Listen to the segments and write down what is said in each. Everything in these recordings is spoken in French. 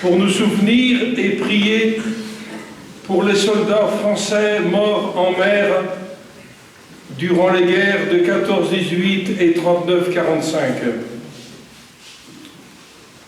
pour nous souvenir et prier pour les soldats français morts en mer durant les guerres de 14-18 et 39-45.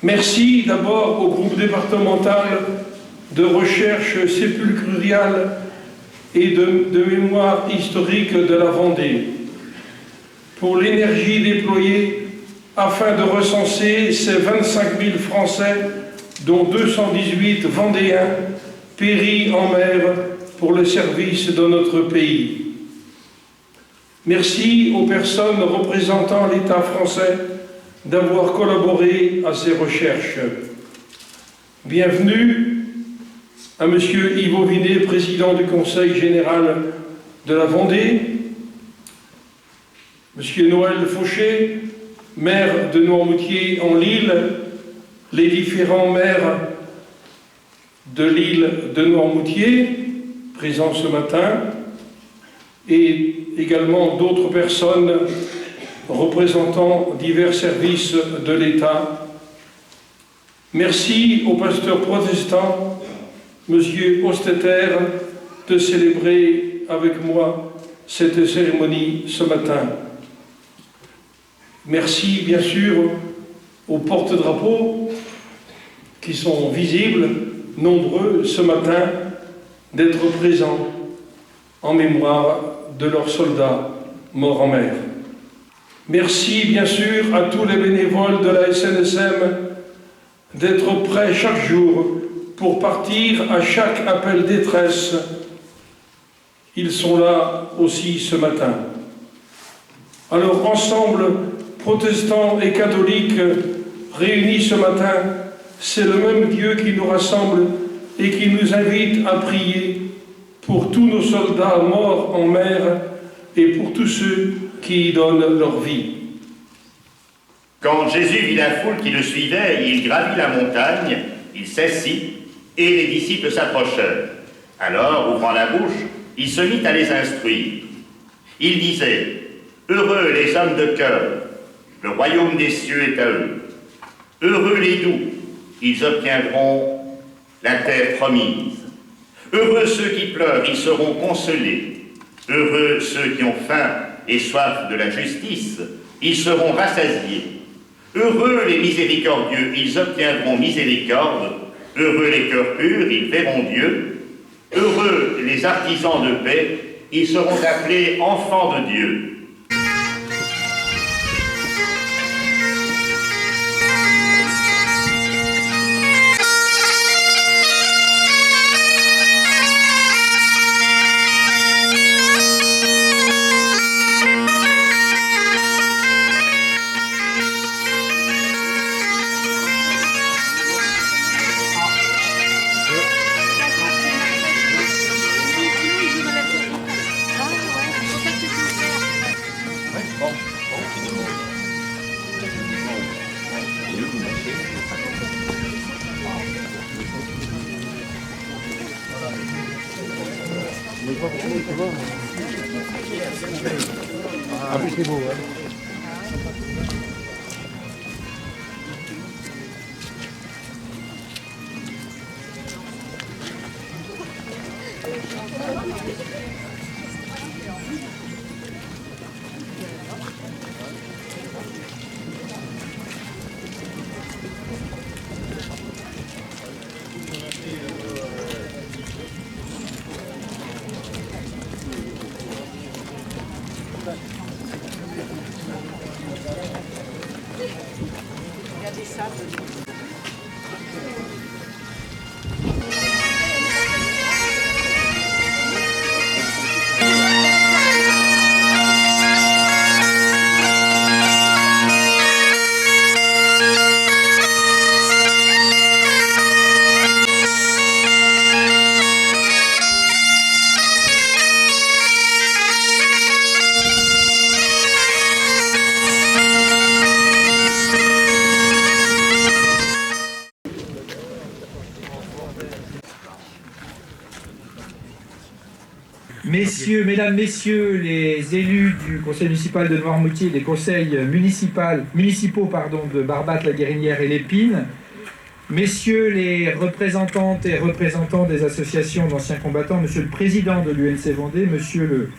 Merci d'abord au groupe départemental de recherche sépulcrale et de mémoire historique de la Vendée pour l'énergie déployée afin de recenser ces 25 000 Français, dont 218 Vendéens, péris en mer pour le service de notre pays. Merci aux personnes représentant l'État français d'avoir collaboré à ces recherches. Bienvenue à M. Yves Vinet, président du Conseil général de la Vendée, M. Noël Fauché, maire de Noirmoutier en Lille, les différents maires de l'île de Noirmoutier, présents ce matin, et également d'autres personnes représentant divers services de l'État. Merci au pasteur protestant, M. Hostetter, de célébrer avec moi cette cérémonie ce matin. Merci bien sûr aux porte-drapeaux qui sont visibles, nombreux ce matin, d'être présents en mémoire de leurs soldats morts en mer. Merci bien sûr à tous les bénévoles de la SNSM d'être prêts chaque jour pour partir à chaque appel détresse. Ils sont là aussi ce matin. Alors ensemble, protestants et catholiques réunis ce matin, c'est le même Dieu qui nous rassemble et qui nous invite à prier pour tous nos soldats morts en mer et pour tous ceux qui y donnent leur vie. Quand Jésus vit la foule qui le suivait, il gravit la montagne, il s'assit, et les disciples s'approchèrent. Alors, ouvrant la bouche, il se mit à les instruire. Il disait, « Heureux les hommes de cœur, le royaume des cieux est à eux. Heureux les doux, ils obtiendront la terre promise. Heureux ceux qui pleurent, ils seront consolés. Heureux ceux qui ont faim et soif de la justice, ils seront rassasiés. Heureux les miséricordieux, ils obtiendront miséricorde. Heureux les cœurs purs, ils verront Dieu. Heureux les artisans de paix, ils seront appelés enfants de Dieu. » Ah, puis c'est beau, hein. Regardez ça. Messieurs, mesdames, messieurs, les élus du conseil municipal de Noirmoutier, des conseils municipaux de Barbâtre, la Guérinière et l'Épine, Messieurs les représentantes et représentants des associations d'anciens combattants, Monsieur le Président de l'UNC Vendée, Monsieur le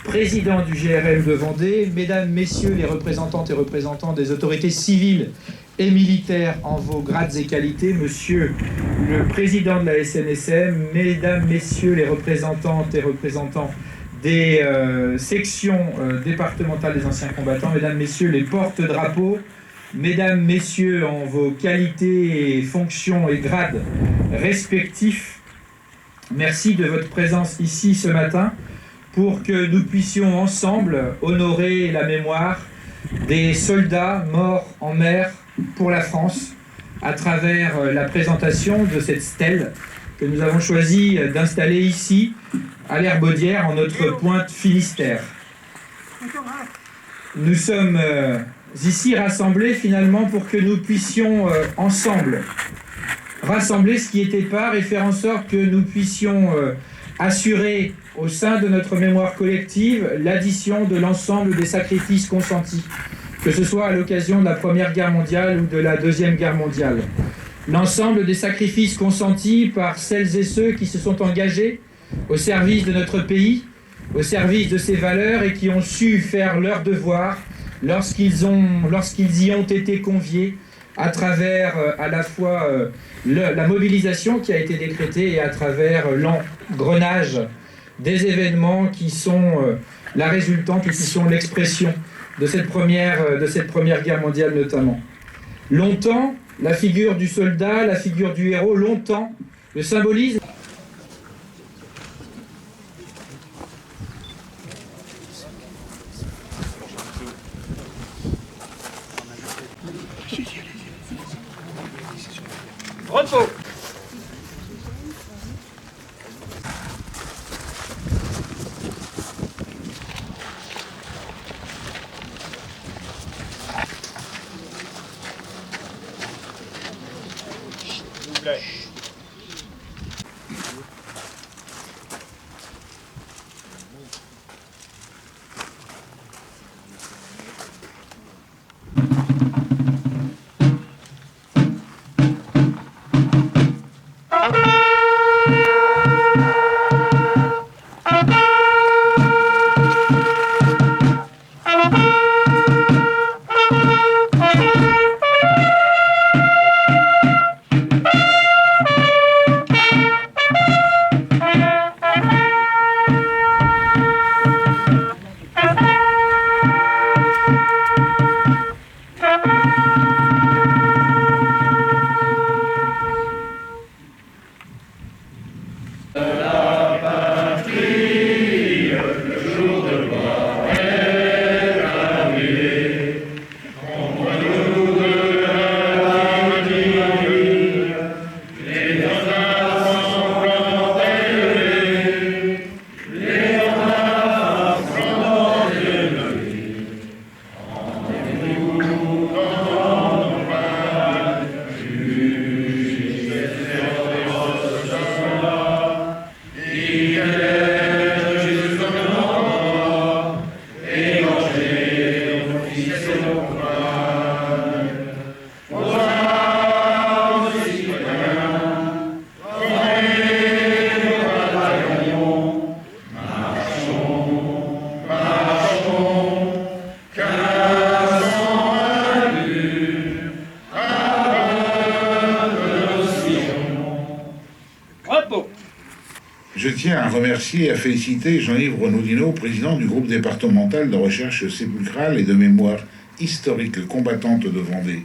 Président du GRM de Vendée, Mesdames, Messieurs les représentantes et représentants des autorités civiles et militaires en vos grades et qualités, Monsieur le Président de la SNSM, Mesdames, Messieurs les représentantes et représentants des sections départementales des anciens combattants, Mesdames, Messieurs les porte-drapeaux, Mesdames, Messieurs, en vos qualités, et fonctions et grades respectifs, merci de votre présence ici ce matin pour que nous puissions ensemble honorer la mémoire des soldats morts en mer pour la France à travers la présentation de cette stèle que nous avons choisi d'installer ici à l'Herbaudière en notre pointe Finistère. Nous sommes ici rassemblés finalement pour que nous puissions ensemble rassembler ce qui était part et faire en sorte que nous puissions assurer au sein de notre mémoire collective l'addition de l'ensemble des sacrifices consentis, que ce soit à l'occasion de la Première Guerre mondiale ou de la Deuxième Guerre mondiale. L'ensemble des sacrifices consentis par celles et ceux qui se sont engagés au service de notre pays, au service de ses valeurs et qui ont su faire leur devoir lorsqu'ils y ont été conviés à travers à la fois la mobilisation qui a été décrétée et à travers l'engrenage des événements qui sont la résultante et qui sont l'expression de cette première guerre mondiale notamment. Longtemps, la figure du soldat, la figure du héros, longtemps, le symbolisme. Repos. S'il vous plaît. Je tiens à remercier et à féliciter Jean-Yves Renaudinot, président du groupe départemental de recherche sépulcrale et de mémoire historique combattante de Vendée.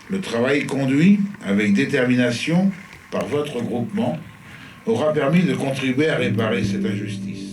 Le travail conduit avec détermination par votre groupement aura permis de contribuer à réparer cette injustice.